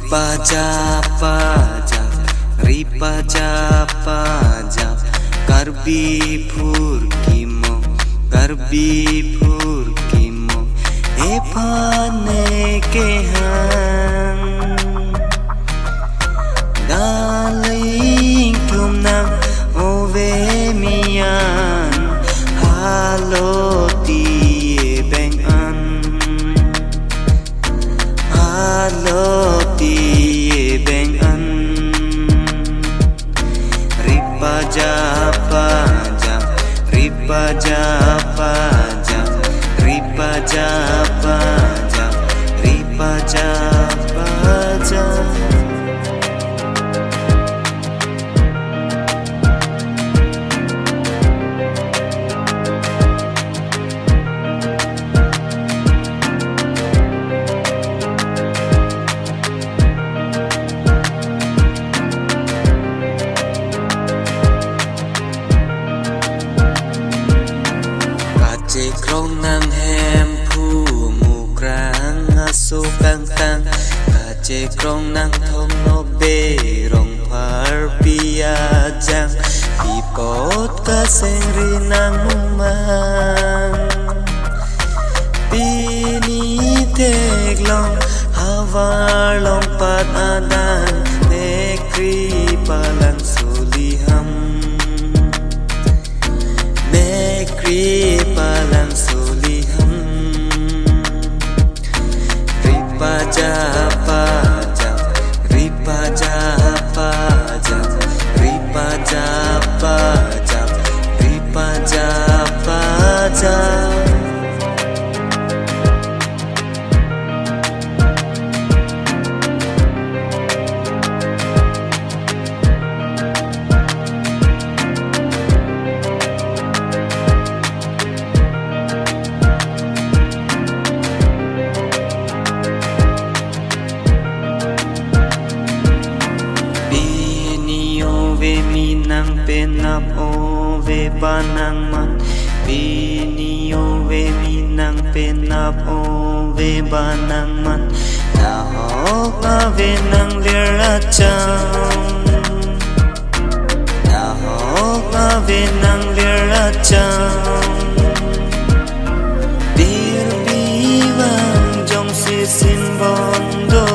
pajak karbi phur kimo e phane ke han daling thum nang ove mian halo ti beng an halo ti beng an krong nang hem phu mu krang asu kang tang kache krong nang thom no be rong phar pia jang pi pot ka seng ri nang mang pi ni tek long hawa long pat adan ne kri palang suli ham ne kri palang suli ham penap o ve banang man binio ve minang penap o ve banang man na hok na ve nang vera chang na hok na ve nang vera chang bir biwang jong si sin bon do